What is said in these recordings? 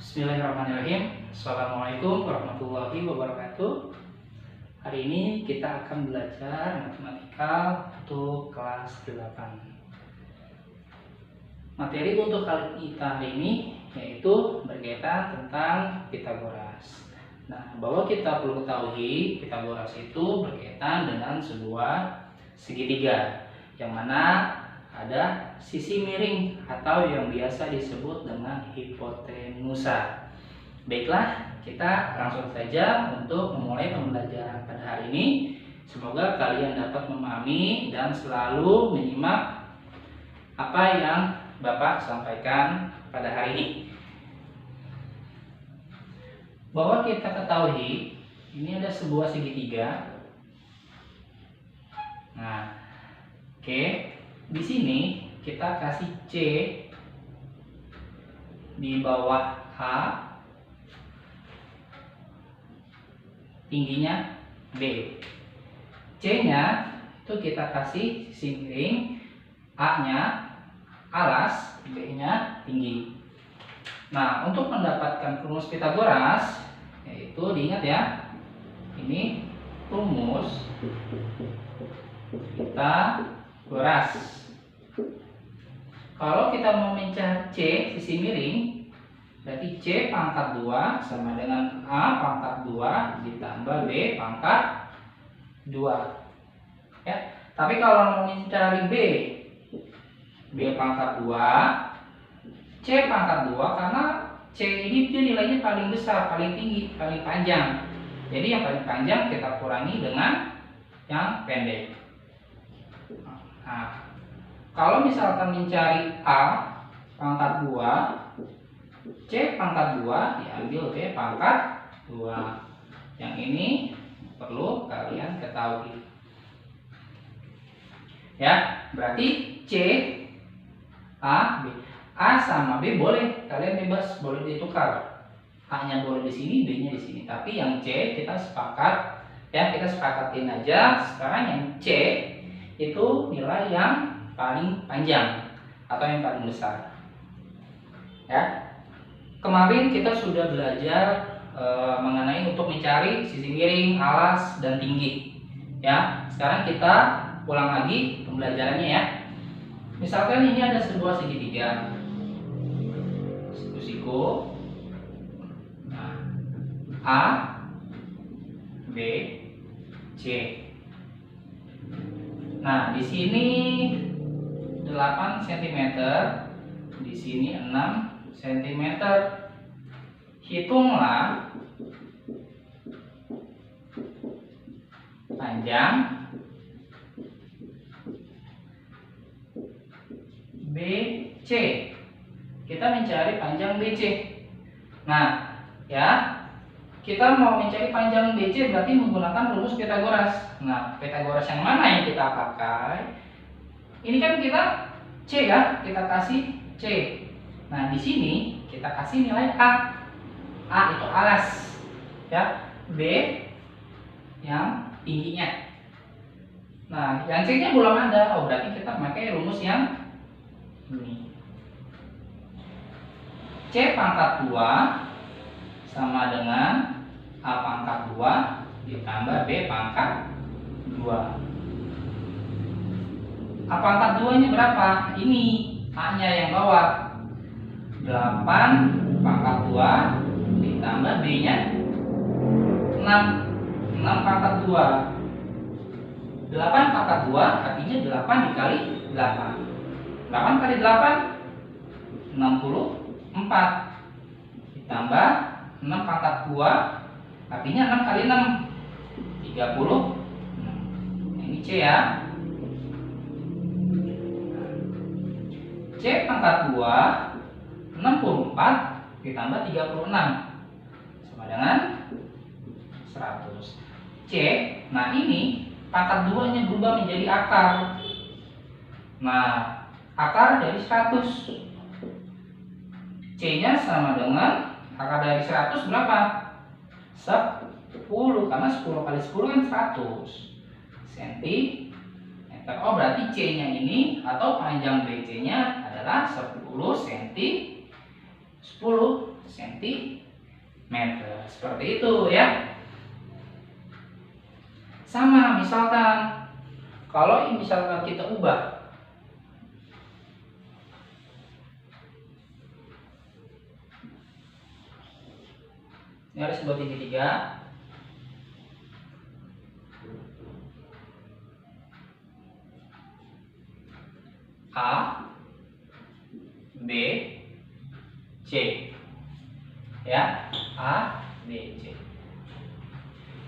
Bismillahirrahmanirrahim. Assalamualaikum warahmatullahi wabarakatuh. Hari ini kita akan belajar matematika untuk kelas 8. Materi untuk kita hari ini yaitu berkaitan tentang Pythagoras. Nah, bahwa kita perlu ketahui Pythagoras itu berkaitan dengan sebuah segitiga yang mana ada sisi miring atau yang biasa disebut dengan hipotenusa. Baiklah, kita langsung saja untuk memulai pembelajaran pada hari ini. Semoga kalian dapat memahami dan selalu menyimak apa yang Bapak sampaikan pada hari ini. Bahwa kita ketahui ini ada sebuah segitiga. Nah, oke. Di sini kita kasih C di bawah H, tingginya B. C-nya itu kita kasih sisi miring, A-nya alas, B-nya tinggi. Nah, untuk mendapatkan rumus Pythagoras, yaitu diingat ya, ini rumus Pythagoras. Kalau kita mau mencari C sisi miring, berarti C pangkat 2 sama dengan A pangkat 2 ditambah B pangkat 2. Ya. Tapi kalau mau mencari B pangkat 2, C pangkat 2, karena C ini dia nilainya paling besar, paling tinggi, paling panjang. Jadi yang paling panjang kita kurangi dengan yang pendek. Nah, kalau misalkan mencari A pangkat 2, C pangkat 2, diambil B pangkat 2. Yang ini perlu kalian ketahui. Ya, berarti C, A, B. A sama B boleh, kalian bebas, boleh ditukar. A-nya boleh di sini, B-nya di sini. Tapi yang C kita sepakat, ya kita sepakatin aja. Sekarang yang C itu nilai yang paling panjang atau yang paling besar. Ya, kemarin kita sudah belajar mengenai untuk mencari sisi miring, alas, dan tinggi. Ya, sekarang kita ulang lagi pembelajarannya ya. Misalkan ini ada sebuah segitiga, siku, nah, A, B, C. Nah, di sini 8 cm, di sini 6 cm. Hitunglah panjang BC. Kita mencari panjang BC. Nah, ya, kita mau mencari panjang BC berarti menggunakan rumus Pythagoras. Nah, Pythagoras yang mana yang kita pakai? Ini kan kita C ya, kita kasih C. Nah, di sini kita kasih nilai A. A itu alas, ya. B yang tingginya. Nah, yang C-nya belum ada. Oh, berarti kita pakai rumus yang ini. C pangkat 2 sama dengan A pangkat 2 ditambah B pangkat 2. A pangkat 2 ini berapa? Ini A-nya yang bawah. 8 pangkat 2 ditambah B-nya 6. 6 pangkat 2. 8 pangkat 2 artinya 8 dikali 8. 8 kali 8 64 ditambah 6 pangkat 2 artinya 6 kali 6 30. Ini C ya. C pangkat 2 64 ditambah 36 sama dengan 100. C, nah ini pangkat 2 nya berubah menjadi akar. Nah, akar dari 100. C nya sama dengan akar dari 100 berapa? 10, karena 10 kali 10 kan 100 cm. Oh, berarti C nya ini atau panjang BC nya adalah 10 cm. 10 cm. Seperti itu ya. Sama misalkan kalau misalkan kita ubah ini ada sebuah segitiga. A, B, C. Ya, A, B, C.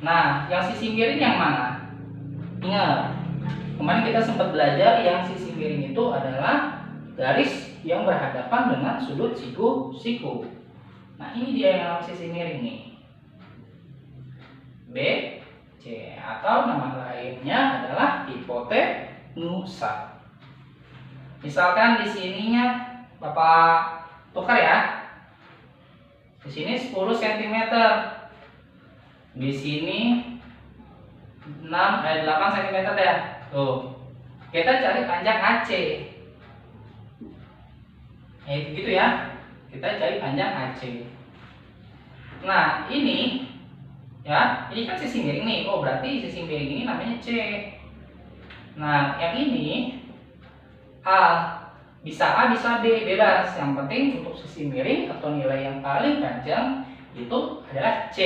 Nah, yang sisi miring yang mana? Ingat, kemarin kita sempat belajar yang sisi miring itu adalah garis yang berhadapan dengan sudut siku. Nah, ini dia yang sisi miring nih. B, C, atau nama lainnya adalah hipotenusa. Misalkan di sininya Bapak tukar ya. Di sini 10 cm. Di sini 8 cm ya. Tuh. Kita cari panjang AC. Gitu ya. Kita cari panjang AC. Nah, ini ya, ini kan sisi miring nih. Oh, berarti sisi miring ini namanya C. Nah, yang ini A. Bisa A, bisa B, bebas. Yang penting untuk sisi miring atau nilai yang paling panjang itu adalah C.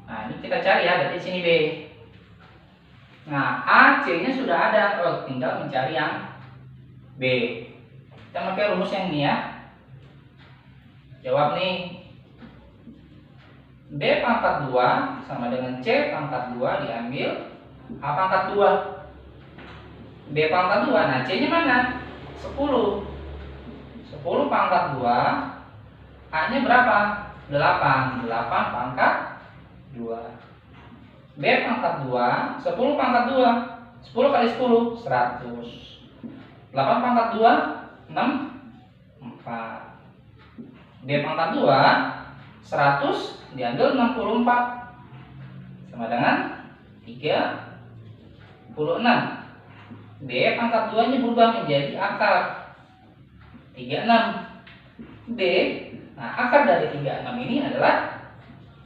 Nah, ini kita cari ya, berarti sini B. Nah, A, C-nya sudah ada. Oh, tinggal mencari yang B. Kita pakai rumus yang ini ya. Jawab nih. B pangkat 2 sama dengan C pangkat 2 diambil A pangkat 2. B pangkat 2, nah C-nya mana? 10. 10 pangkat 2, A-nya berapa? 8. 8 pangkat 2. B pangkat 2, 10 pangkat 2. 10 kali 10, 100. 8 pangkat 2, 6, 4. B pangkat 2, 100 diambil 64 sama dengan 36. B pangkat 2 nya berubah menjadi akar 36. B, nah akar dari 36 ini adalah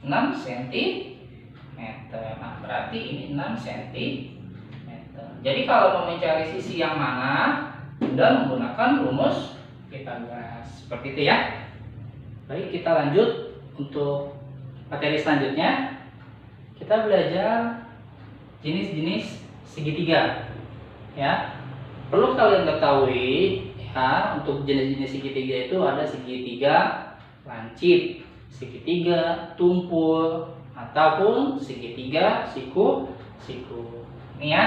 6 cm. Nah, berarti ini 6 cm. Jadi kalau mau mencari sisi yang mana, Bunda menggunakan rumus Pythagoras. Seperti itu ya. Baik, kita lanjut untuk materi selanjutnya. Kita belajar jenis-jenis segitiga. Ya, perlu kalian ketahui ya, untuk jenis-jenis segitiga itu ada segitiga lancip, segitiga tumpul, ataupun segitiga siku-siku. Ini ya.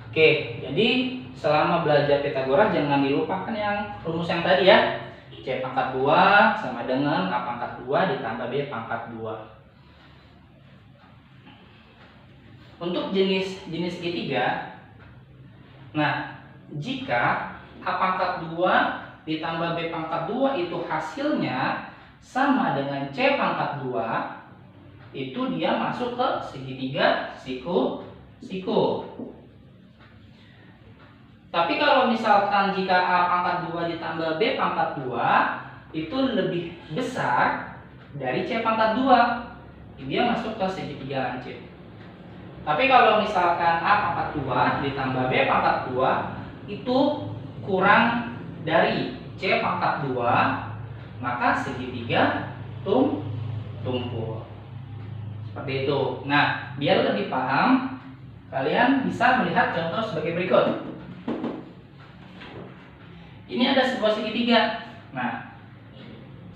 Oke, jadi selama belajar Pythagoras jangan dilupakan yang rumus yang tadi ya. C pangkat 2 sama dengan A pangkat 2 ditambah B pangkat 2. Untuk jenis segitiga, nah, jika A pangkat 2 ditambah B pangkat 2 itu hasilnya sama dengan C pangkat 2, itu dia masuk ke segitiga siku-siku. Tapi kalau misalkan jika A pangkat 2 ditambah B pangkat 2 itu lebih besar dari C pangkat 2, dia masuk ke segitiga lancip. Tapi kalau misalkan A pangkat 2 ditambah B pangkat 2 itu kurang dari C pangkat 2, maka segitiga tumpul. Seperti itu. Nah, biar lebih paham, kalian bisa melihat contoh sebagai berikut. Ini ada sebuah segitiga. Nah,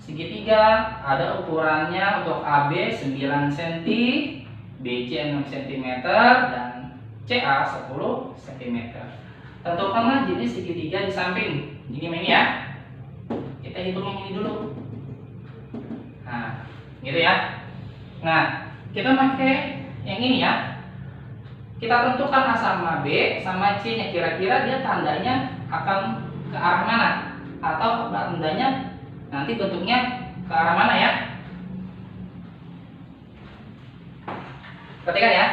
segitiga ada ukurannya untuk AB 9 cm, BC 6 cm, dan CA 10 cm. Tentukanlah jenis segitiga di samping. Ini ya. Kita hitung yang ini dulu. Nah, gitu ya. Nah, kita pakai yang ini ya. Kita tentukan A sama B sama C-nya, kira-kira dia tandanya akan ke arah mana, atau tandanya nanti bentuknya ke arah mana ya. Perhatikan ya.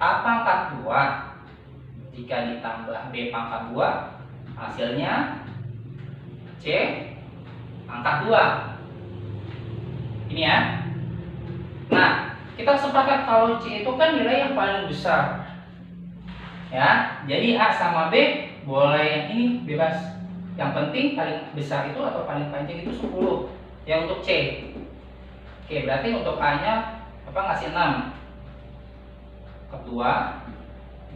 A pangkat 2 jika ditambah B pangkat 2 hasilnya C pangkat 2. Ini ya. Nah, kita sepakat kalau C itu kan nilai yang paling besar. Ya, jadi A sama B boleh yang ini bebas. Yang penting paling besar itu atau paling panjang itu 10. Ya untuk C. Oke, berarti untuk A-nya apa ngasih 6. Kedua,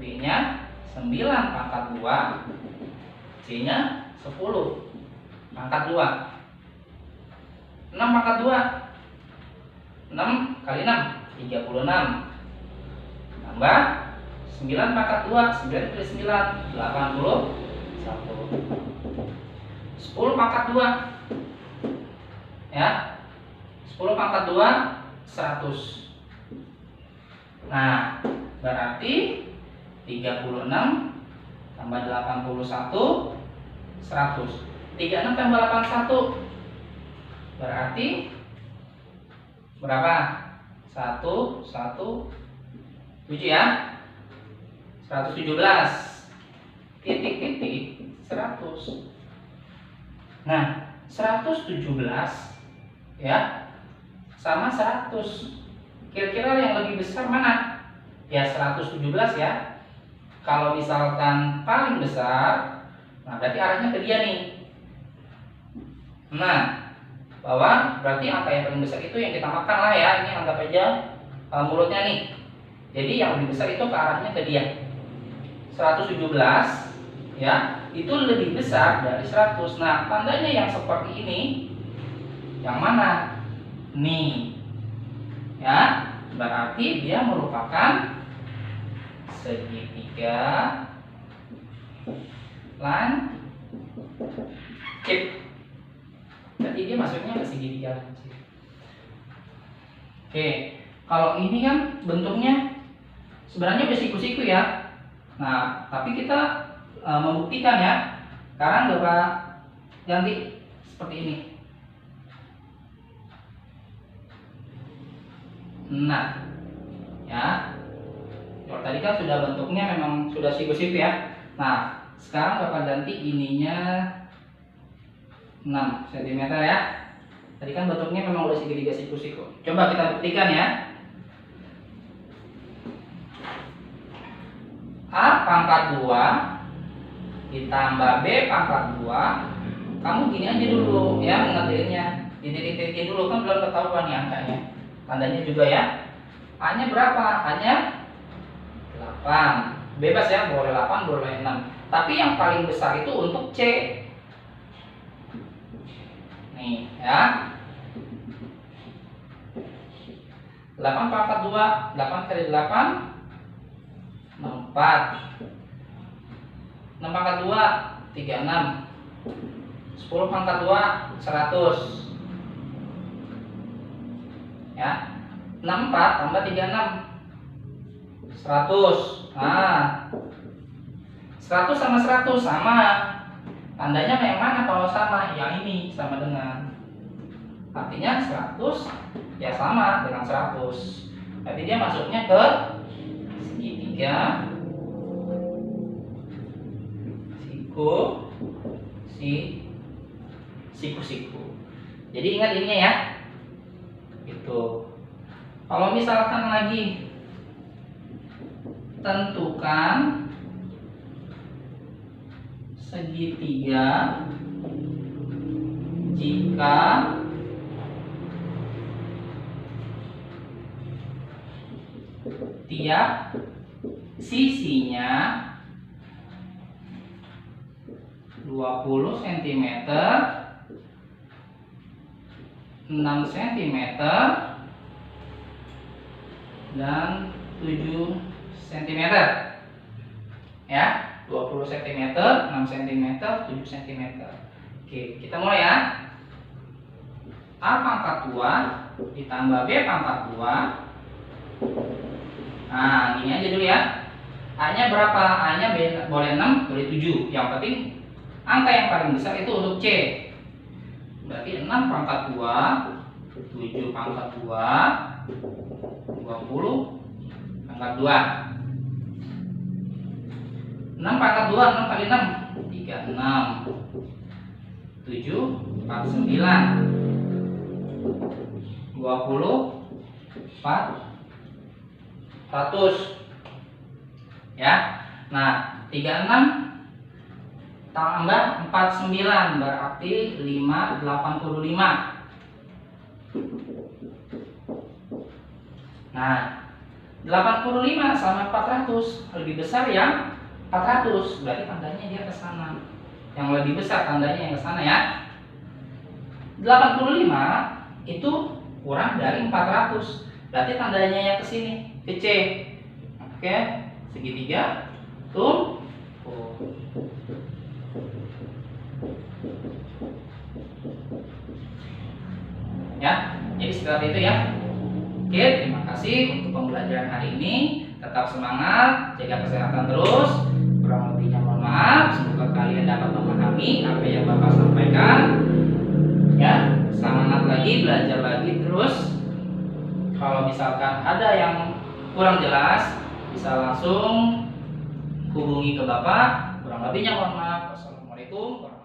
B-nya 9 pangkat 2. C-nya 10 pangkat 2. 6 pangkat 2. 6 kali 6 36 tambah 9 pangkat 2 9 kali 9 81 10 pangkat 2 ya 10 pangkat 2 100. Nah berarti 36 tambah 81 100. 36 tambah 81 berarti berapa? 117 ya 117 titik 100. Nah 117 ya sama 100, kira-kira yang lebih besar mana? Ya 117 ya. Kalau misalkan paling besar, nah berarti arahnya ke dia nih. Nah bahwa berarti angka yang paling besar itu yang kita makan lah ya. Ini anggap aja mulutnya nih. Jadi yang lebih besar itu ke arahnya ke dia. 117 ya, itu lebih besar dari 100. Nah, tandanya yang seperti ini yang mana? Nih. Ya, berarti dia merupakan segitiga lancip. Berarti dia masuknya ke segitiga lancip. Oke, kalau ini kan bentuknya sebenarnya udah siku-siku ya. Nah, tapi kita membuktikan ya. Sekarang Bapak ganti seperti ini. Nah, ya. Kalau tadi kan sudah bentuknya memang sudah siku-siku ya. Nah, sekarang Bapak ganti ininya 6 cm ya. Tadi kan bentuknya memang udah segitiga siku-siku. Coba kita buktikan ya. A pangkat 2 ditambah B pangkat 2. Kamu gini aja dulu ya mengertiinnya. Titik-titik dulu kan belum ketahuan nih angkanya. Tandanya juga ya. A-nya berapa? A-nya 8. Bebas ya, boleh 8, boleh 6. Tapi yang paling besar itu untuk C. Nih ya. 8 pangkat 2, 8 kali 8 64. 6 pangkat 2 36. 10 pangkat 2 100. Ya. 64 tambah 36 100. Nah 100 sama 100 sama. Tandanya yang mana kalau sama? Yang ini sama dengan. Artinya 100 ya sama dengan 100. Berarti dia masuknya ke segitiga siku-siku. Jadi ingat ininya ya. Gitu. Kalau misalkan lagi tentukan segitiga jika tiap sisinya 20 cm 6 cm dan 7 cm ya, 20 cm 6 cm 7 cm. Oke, kita mulai ya. A pangkat 2 ditambah B pangkat 2. Nah, ini aja dulu ya. A-nya berapa? A-nya boleh 6, boleh 7. Yang penting angka yang paling besar itu untuk C. Berarti 6 pangkat 2, 7 pangkat 2, 20 pangkat 2. 6 pangkat 2, 6 kali 6 36. 7, 49. 20, 400. Ya. Nah, 36 tambah 49 berarti 585. Nah, 85 sama 400 lebih besar yang 400, berarti tandanya dia ke sana. Yang lebih besar tandanya yang ke sana ya. 85 itu kurang dari 400, berarti tandanya yang ke sini, ke C. Oke, segitiga tumpul. Ya, jadi seperti itu ya. Oke, terima kasih untuk pembelajaran hari ini. Tetap semangat, jaga kesehatan terus. Kurang lebihnya mohon maaf. Semoga kalian dapat memahami apa yang Bapak sampaikan. Ya, semangat lagi, belajar lagi terus. Kalau misalkan ada yang kurang jelas, bisa langsung hubungi ke Bapak. Kurang lebihnya mohon maaf. Wassalamualaikum warahmatullahi wabarakatuh.